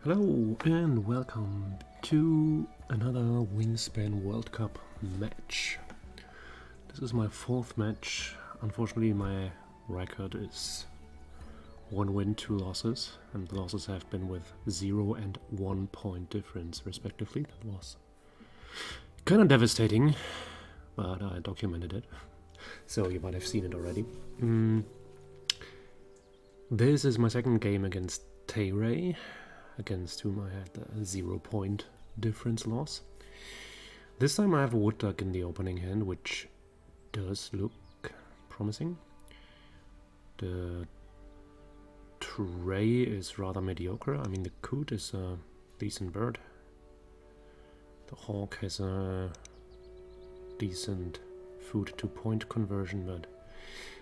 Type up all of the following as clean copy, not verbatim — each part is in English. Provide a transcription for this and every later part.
Hello and welcome to another Wingspan World Cup match. This is my fourth match. Unfortunately, my record is 1 win, 2 losses, and the losses have been with 0 and 1 point difference respectively. That was kind of devastating, but I documented it, so you might have seen it already. This is my second game against TayRay, against whom I had a 0 point difference loss. This time I have a wood duck in the opening hand, which does look promising. The tray is rather mediocre. I mean, the coot is a decent bird. The hawk has a decent food to point conversion, but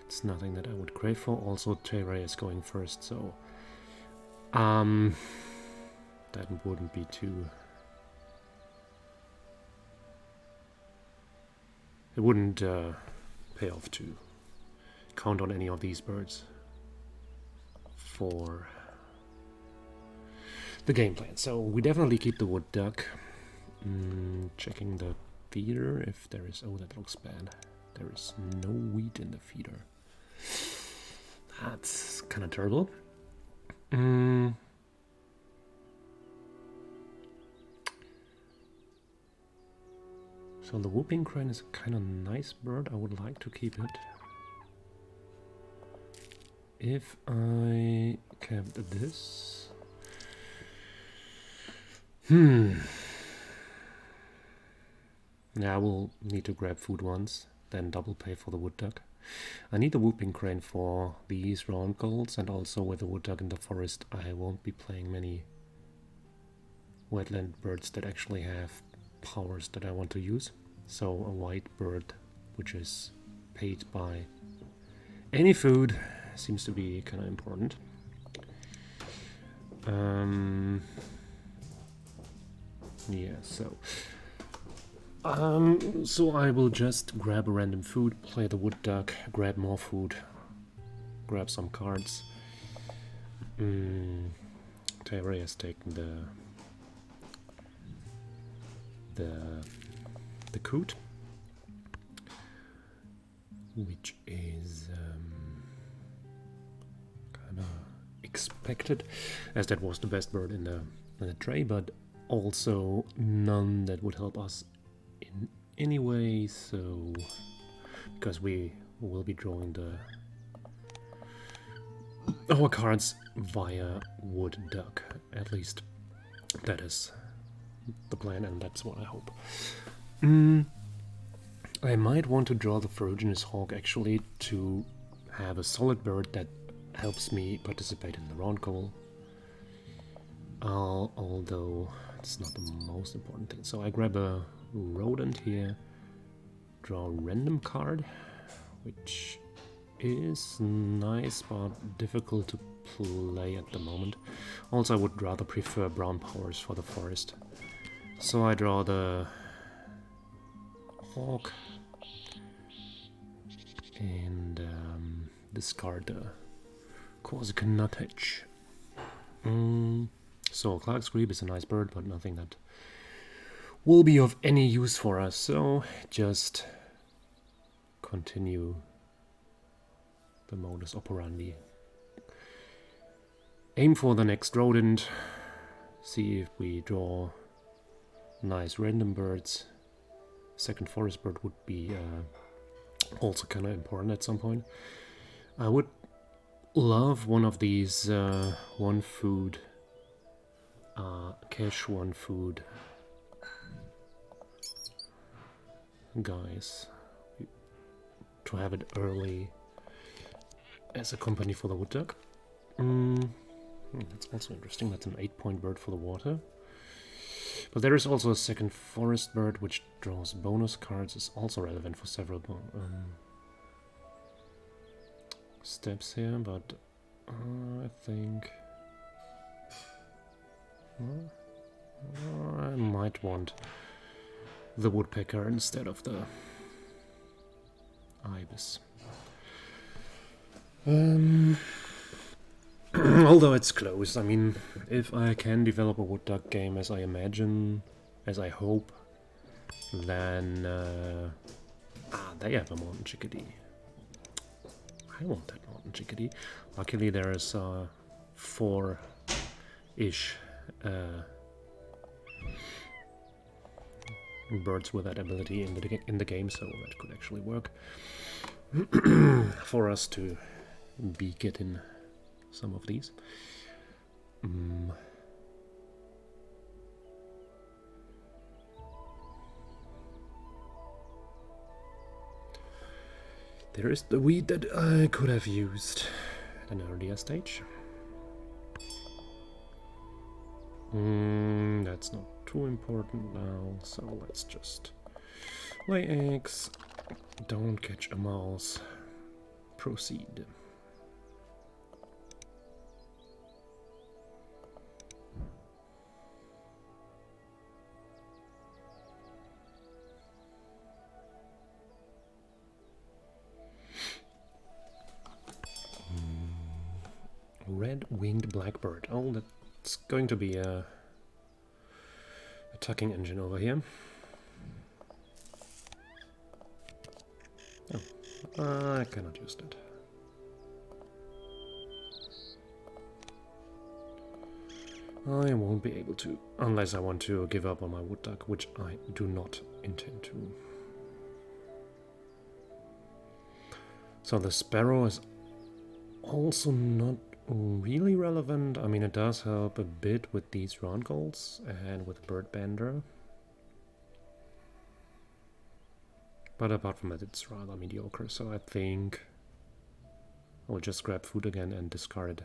it's nothing that I would crave for. Also, TayRay is going first, so that wouldn't be too... It wouldn't pay off to count on any of these birds for the game plan. So we definitely keep the wood duck. Checking the feeder if there is... Oh, that looks bad. There is no wheat in the feeder. That's kind of terrible. So the whooping crane is a kind of nice bird. I would like to keep it. If I kept this... Yeah, I will need to grab food once, then double pay for the wood duck. I need the whooping crane for these round goals, and also with the wood duck in the forest I won't be playing many wetland birds that actually have powers that I want to use. So a white bird which is paid by any food seems to be kind of important. Yeah, so I will just grab a random food, play the wood duck, grab more food, grab some cards. TayRay has taken the coot, which is kind of expected, as that was the best bird in the tray, but also none that would help us in any way. So because we will be drawing our cards via wood duck, at least that is the plan, and that's what I hope. I might want to draw the ferruginous hawk actually to have a solid bird that helps me participate in the round goal, although it's not the most important thing. So I grab a rodent here, draw a random card, which is nice but difficult to play at the moment. Also, I would rather prefer brown powers for the forest. So I draw the hawk and discard the Corsican nuthatch. So Clark's Grebe is a nice bird, but nothing that will be of any use for us. So just continue the modus operandi. Aim for the next rodent. See if we draw nice random birds. Second forest bird would be also kind of important at some point. I would love one of these one food, cash one food guys, to have it early as a company for the wood duck. That's also interesting. That's an 8-point bird for the water. But there is also a second forest bird which draws bonus cards, is also relevant for several steps here, but I think I might want the woodpecker instead of the ibis. Although it's close. I mean, if I can develop a wood duck game as I imagine, as I hope, then... they have a mountain chickadee. I want that mountain chickadee. Luckily there is 4-ish birds with that ability in the game, so that could actually work for us to be getting some of these. There is the weed that I could have used at an earlier stage. That's not too important now, so let's just lay eggs, don't catch a mouse, proceed. Red-winged blackbird. Oh, that's going to be a tucking engine over here. Oh, I cannot use that. I won't be able to, unless I want to give up on my wood duck, which I do not intend to. So the sparrow is also not really relevant. I mean, it does help a bit with these round goals and with bird bander. But apart from that, it's rather mediocre, so I think I'll just grab food again and discard it.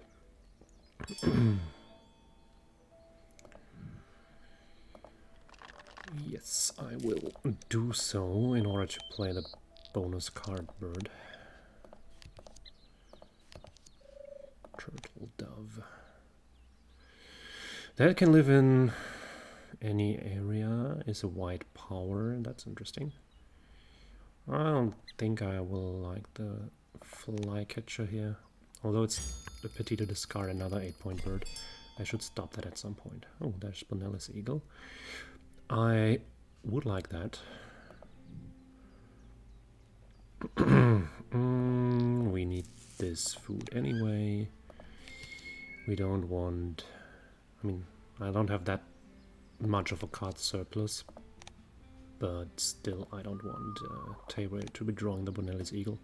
Yes, I will do so in order to play the bonus card bird. Turtle dove. That can live in any area, is a white power, that's interesting. I don't think I will like the flycatcher here, although it's a pity to discard another 8-point bird. I should stop that at some point. Oh, there's Bonelli's eagle. I would like that. We need this food anyway. We don't want... I mean, I don't have that much of a card surplus, but still I don't want TayRay to be drawing the Bonelli's eagle.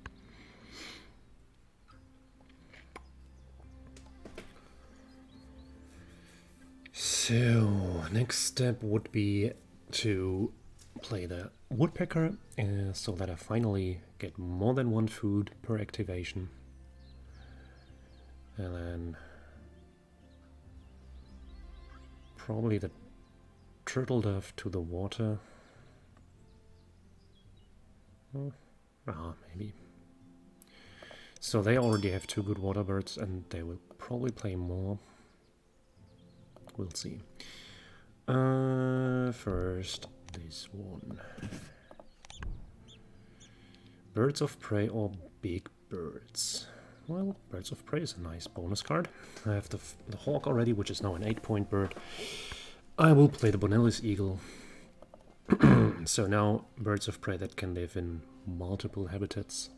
So, next step would be to play the woodpecker so that I finally get more than one food per activation. And then probably the turtle dove to the water. Maybe. So they already have 2 good water birds and they will probably play more. We'll see. First, this one. Birds of prey or big birds? Well, birds of prey is a nice bonus card. I have the hawk already, which is now an 8-point bird. I will play the Bonelli's eagle. So now birds of prey that can live in multiple habitats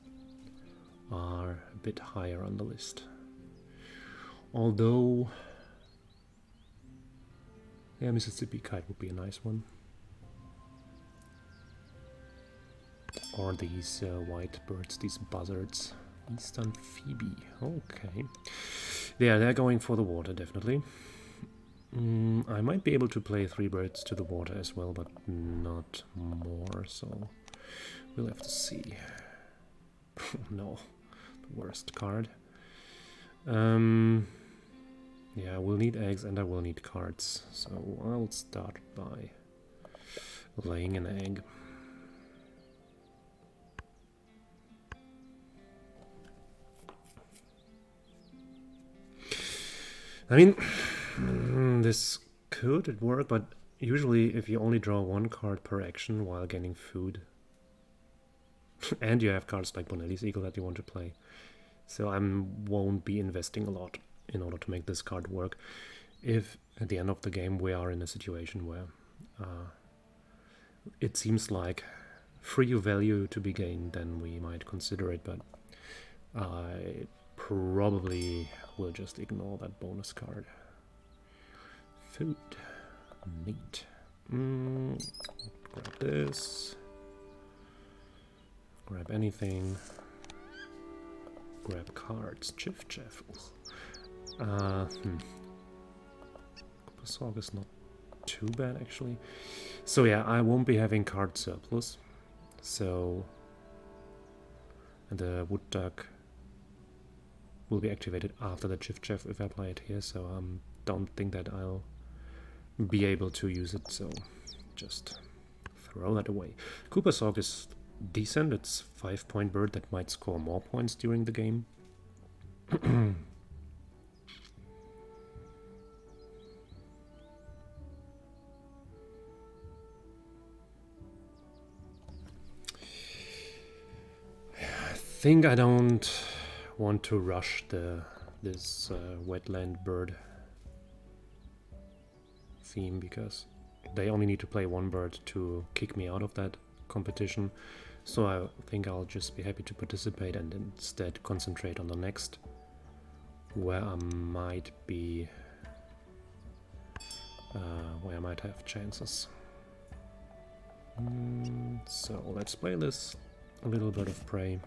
are a bit higher on the list. Although... yeah, Mississippi kite would be a nice one. Or these white birds, these buzzards. Eastern phoebe, okay. Yeah, they're going for the water, definitely. I might be able to play 3 birds to the water as well, but not more, so we'll have to see. No, the worst card. Yeah, we'll need eggs and I will need cards, so I'll start by laying an egg. I mean, this could work, but usually if you only draw 1 card per action while getting food, and you have cards like Bonelli's eagle that you want to play, so I won't be investing a lot in order to make this card work. If at the end of the game we are in a situation where it seems like free value to be gained, then we might consider it, but I probably will just ignore that bonus card. Food. Meat. Grab this. Grab anything. Grab cards. Chef. Sorg is not too bad actually. So yeah, I won't be having card surplus. So the wood duck will be activated after the chef if I play it here. So I don't think that I'll be able to use it. So just throw that away. Cooper Sorg is decent. It's 5-point bird that might score more points during the game. I think I don't want to rush this wetland bird theme, because they only need to play one bird to kick me out of that competition. So I think I'll just be happy to participate and instead concentrate on the next, where I might be, where I might have chances. So let's play this a little bird of prey,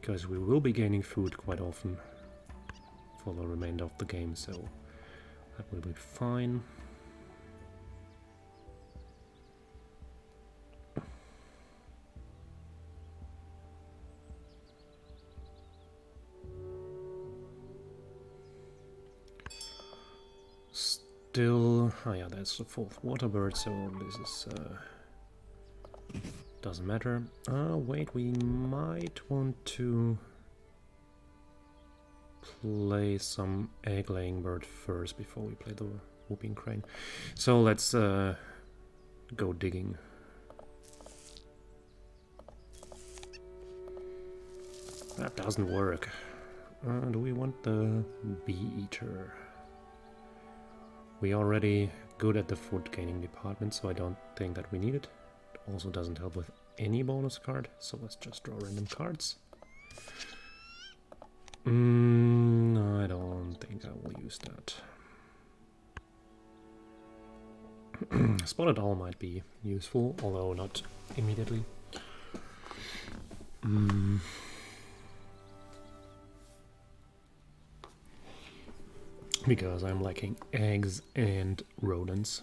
because we will be gaining food quite often for the remainder of the game, so that will be fine. Still, oh yeah, that's the 4th water bird, so this is doesn't matter. Wait, we might want to play some egg-laying bird first before we play the whooping crane. So let's go digging. That doesn't work. Do we want the bee eater? We are already good at the food gaining department, so I don't think that we need it. It also doesn't help with any bonus card, so let's just draw random cards. I don't think I will use that. Spotted owl might be useful, although not immediately. Because I'm lacking eggs and rodents.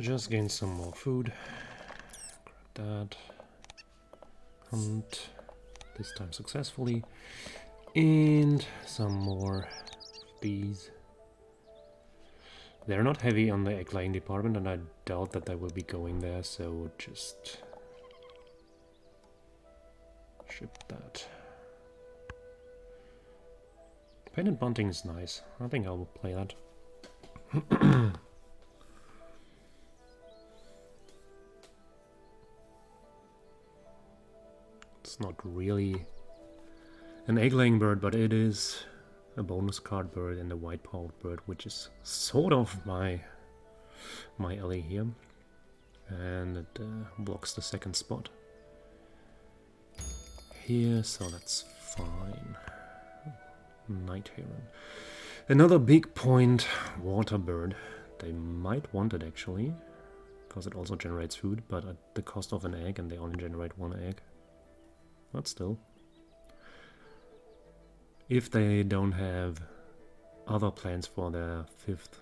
Just gain some more food. Grab that. Hunt. This time successfully. And some more of these. They're not heavy on the egg-laying department, and I doubt that they will be going there, so just ship that. Painted bunting is nice. I think I will play that. It's not really an egg-laying bird, but it is a bonus card bird and a white-pawed bird, which is sort of my alley here. And it blocks the 2nd spot here, so that's fine. Night heron. Another big point water bird. They might want it actually, because it also generates food, but at the cost of an egg, and they only generate 1 egg. But still. If they don't have other plans for their 5th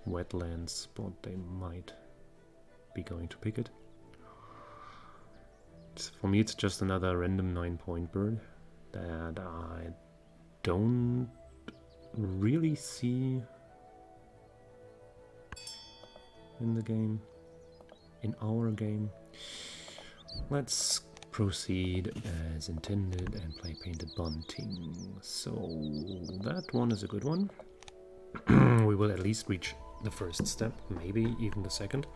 wetland spot, they might be going to pick it. For me, it's just another random 9-point bird that I don't really see in the game, in our game. Let's proceed as intended and play Painted Bunting. So that one is a good one. We will at least reach the first step, maybe even the second.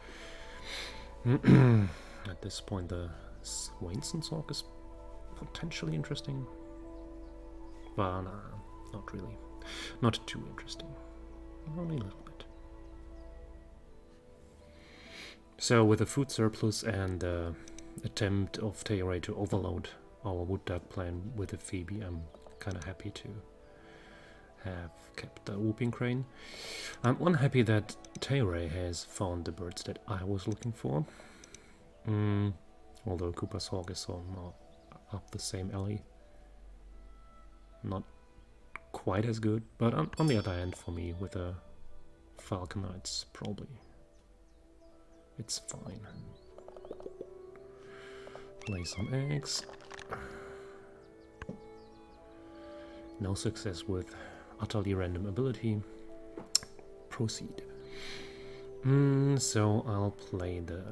At this point the Wingspan Hawk is potentially interesting. But nah, not really. Not too interesting. Only a little bit. So with a food surplus and attempt of TayRay to overload our wood duck plan with a Phoebe, I'm kind of happy to have kept the whooping crane. I'm unhappy that TayRay has found the birds that I was looking for. Although Cooper's Hawk is on up the same alley. Not quite as good, but on the other hand, for me, with a Falcon Knights, probably it's fine. Lay some eggs. No success with utterly random ability. Proceed. So I'll play the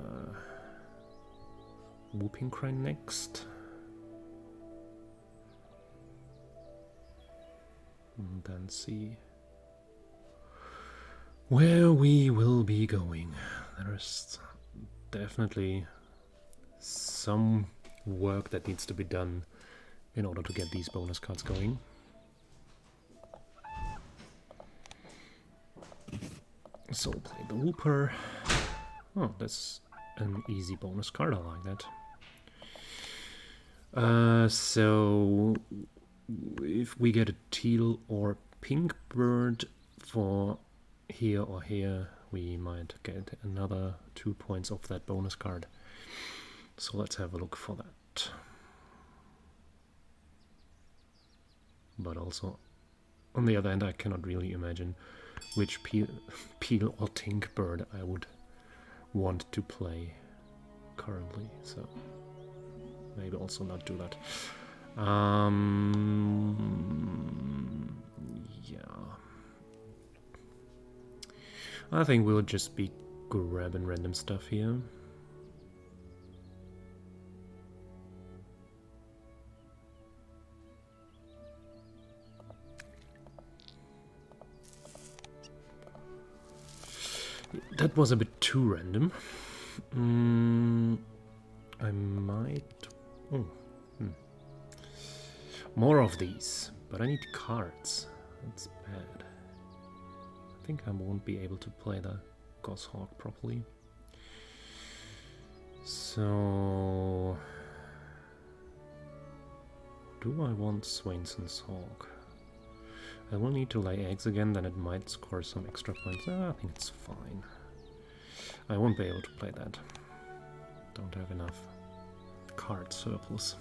Whooping Crane next. And then see where we will be going. There's definitely some work that needs to be done in order to get these bonus cards going. So play the Whooper. Oh, that's an easy bonus card, I like that. So if we get a teal or pink bird for here or here, we might get another 2 points off that bonus card. So let's have a look for that. But also, on the other hand, I cannot really imagine which peel or tink bird I would want to play currently, so maybe also not do that. Yeah, I think we'll just be grabbing random stuff here. That was a bit too random. I might... Oh, more of these, but I need cards. That's bad. I think I won't be able to play the Goshawk properly. So... do I want Swainson's Hawk? I will need to lay eggs again, then it might score some extra points. I think it's fine. I won't be able to play that. Don't have enough card surplus.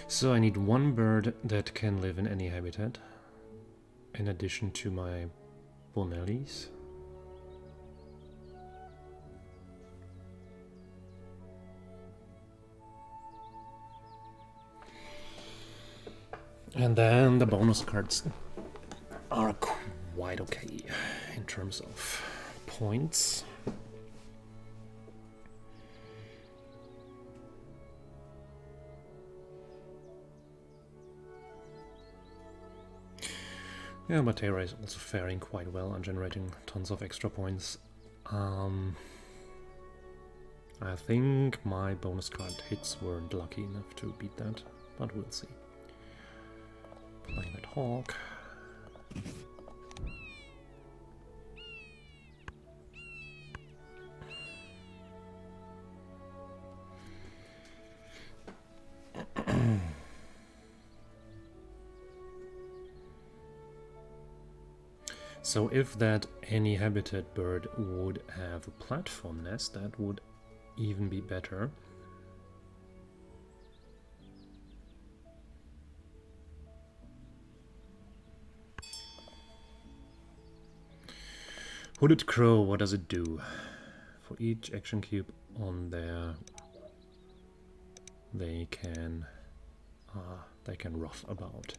So I need one bird that can live in any habitat, in addition to my Bonellis. And then the bonus cards are quite okay in terms of points. Yeah, but TayRay is also faring quite well and generating tons of extra points. I think my bonus card hits weren't lucky enough to beat that, but we'll see. Playing that Hawk. So if that any habitat bird would have a platform nest, that would even be better. Hooded Crow, what does it do? For each action cube on their they can rough about.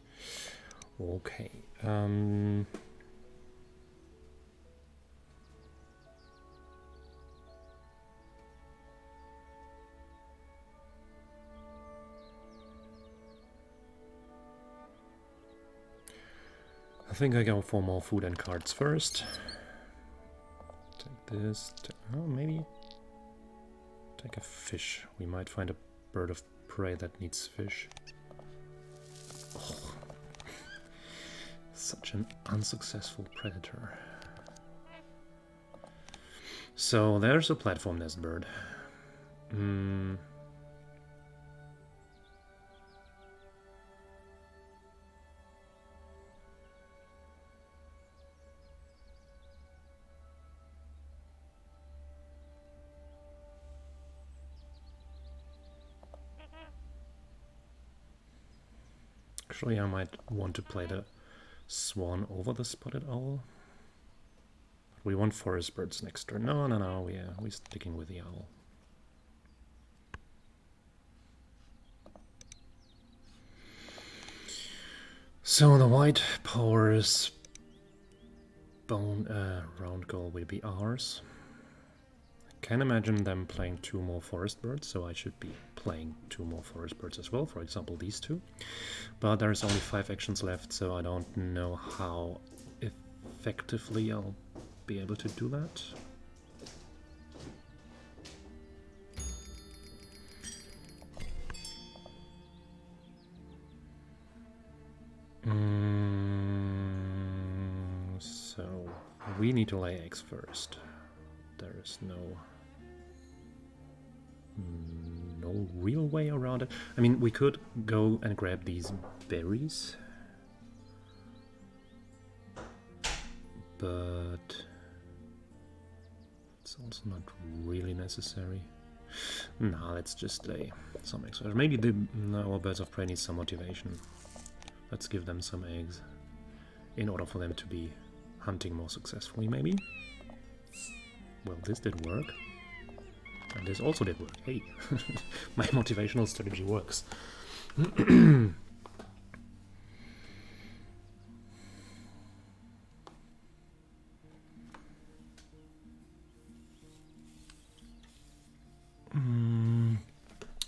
Okay. I think I go for more food and cards first. Take this. Oh, maybe take a fish. We might find a bird of prey that needs fish. Oh, such an unsuccessful predator. So there's a platform nest bird. Actually, I might want to play the swan over the spotted owl. We want forest birds next turn. No, we're sticking with the owl. So the white power's round goal will be ours. I can imagine them playing 2 more forest birds, so I should be playing 2 more forest birds as well, for example these 2. But there's only 5 actions left, so I don't know how effectively I'll be able to do that. So we need to lay eggs first. There is no real way around it. I mean, we could go and grab these berries, but it's also not really necessary. Nah, let's just lay some eggs. Or maybe our birds of prey need some motivation. Let's give them some eggs in order for them to be hunting more successfully, maybe. Well, this did work. And this also did work. Hey, my motivational strategy works.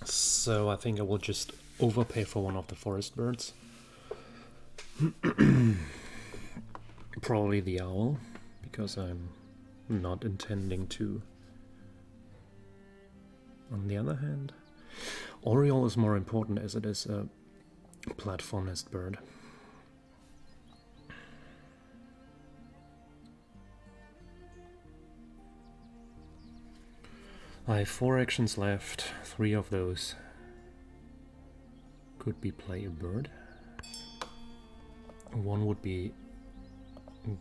So I think I will just overpay for one of the forest birds. Probably the owl, because I'm not intending to. On the other hand, Oriole is more important as it is a platform nest bird. I have 4 actions left. 3 of those could be play a bird. 1 would be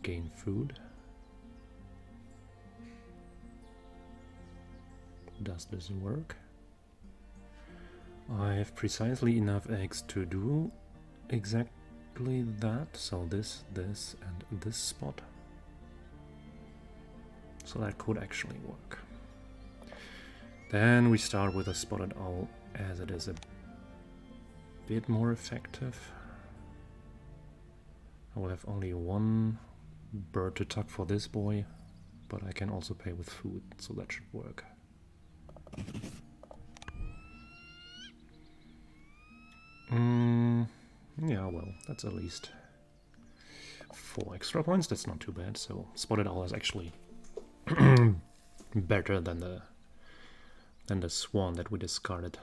gain food. Does this work? I have precisely enough eggs to do exactly that. So this, and this spot. So that could actually work. Then we start with a spotted owl, as it is a bit more effective. I will have only 1 bird to tuck for this boy, but I can also pay with food, so that should work. Yeah, well, that's at least 4 extra points. That's not too bad. So spotted owl is actually better than the swan that we discarded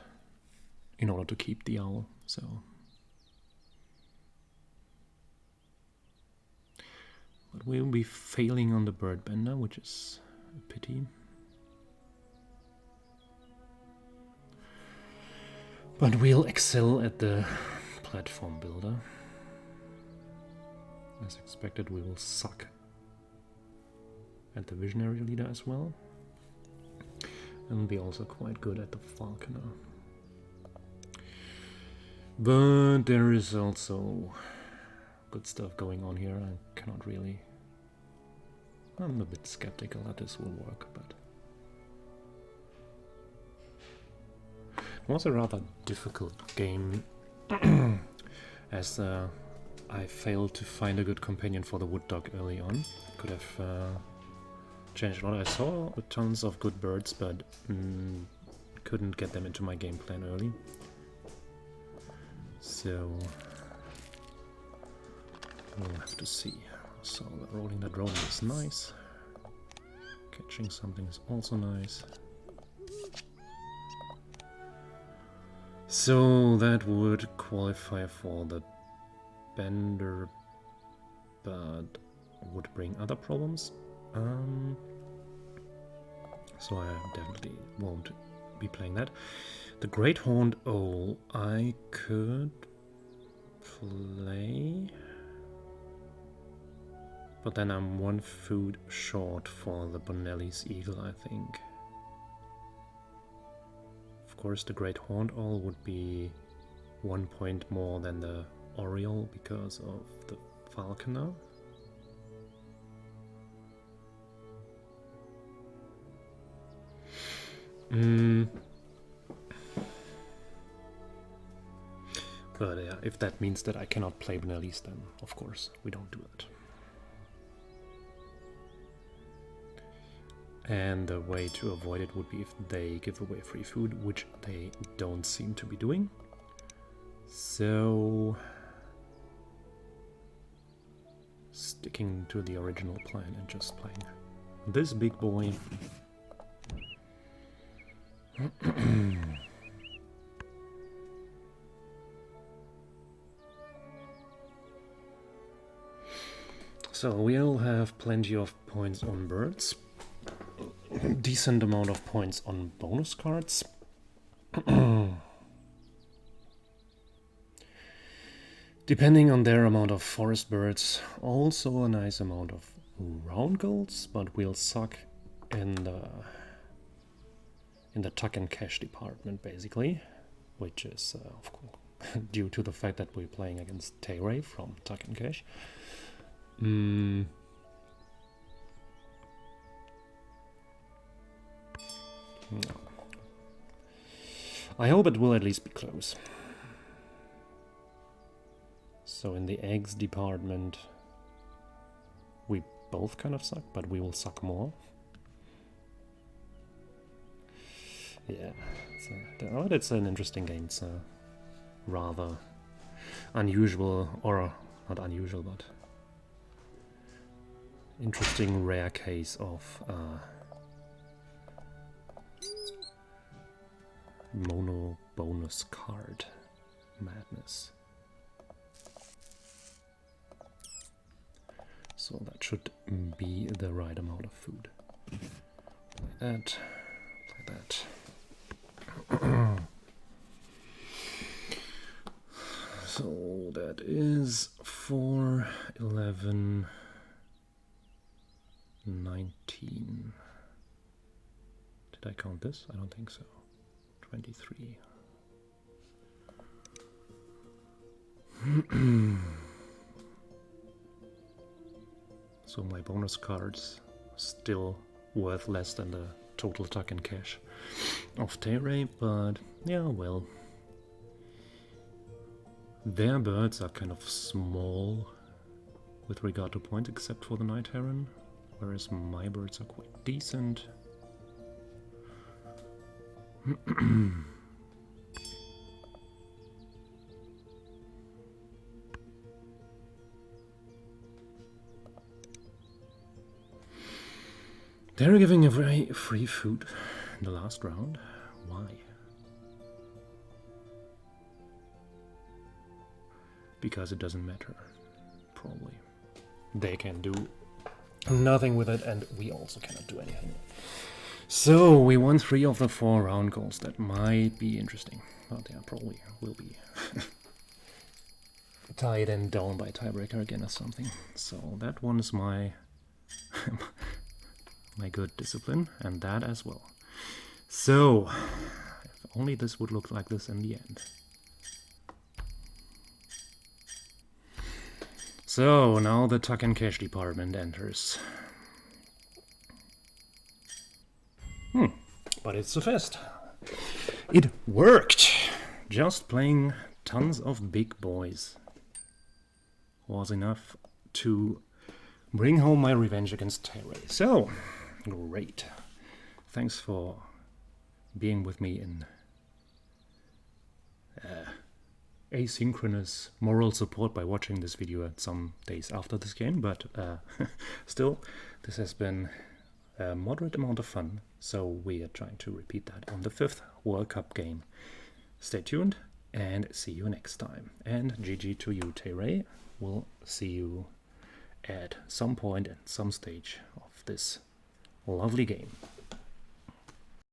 in order to keep the owl. So but we'll be failing on the bird bender, which is a pity. But we'll excel at the platform builder. As expected, we will suck at the visionary leader as well. And be also quite good at the falconer. But there is also good stuff going on here. I cannot really... I'm a bit skeptical that this will work, but... was a rather difficult game, as I failed to find a good companion for the wood dog early on. Could have changed a lot. I saw tons of good birds, but couldn't get them into my game plan early. So we'll have to see. So rolling the drone is nice. Catching something is also nice. So that would qualify for the bender, but would bring other problems. So I definitely won't be playing that. The Great Horned Owl I could play, but then I'm one food short for the Bonelli's Eagle, I think. Of course, the Great Horned Owl would be 1 point more than the Oriole because of the Falconer. But yeah, if that means that I cannot play Bonelli's, then of course we don't do that. And the way to avoid it would be if they give away free food, which they don't seem to be doing. So sticking to the original plan and just playing this big boy. So we'll have plenty of points on birds, decent amount of points on bonus cards. Depending on their amount of forest birds, also a nice amount of round goals, but we'll suck in the tuck and cash department, basically, which is of course due to the fact that we're playing against TayRay from Tuck and Cash. No. I hope it will at least be close. So in the eggs department, we both kind of suck, but we will suck more. Yeah, it's an interesting game. It's a rather unusual, or not unusual, but interesting rare case of mono bonus card madness. So that should be the right amount of food. Like that, like that. So that is 4, 11, 19. Did I count this? I don't think so. 23. So my bonus cards still worth less than the total tuck and cash of TayRay, but yeah, well. Their birds are kind of small with regard to points, except for the Night Heron, whereas my birds are quite decent. They're giving away free food in the last round. Why? Because it doesn't matter, probably. They can do nothing with it, and we also cannot do anything. So we won 3 of the 4 round goals. That might be interesting, but yeah, probably will be tied and down by tiebreaker again or something. So that one is my my good discipline, and that as well. So if only this would look like this in the end. So now the tuck and cash department enters. But it's a fest. It worked! Just playing tons of big boys was enough to bring home my revenge against TayRay. So, great. Thanks for being with me in asynchronous moral support by watching this video at some days after this game, but still, this has been a moderate amount of fun, so we are trying to repeat that on the 5th World Cup game. Stay tuned and see you next time. And GG to you, TayRay. We'll see you at some point at some stage of this lovely game.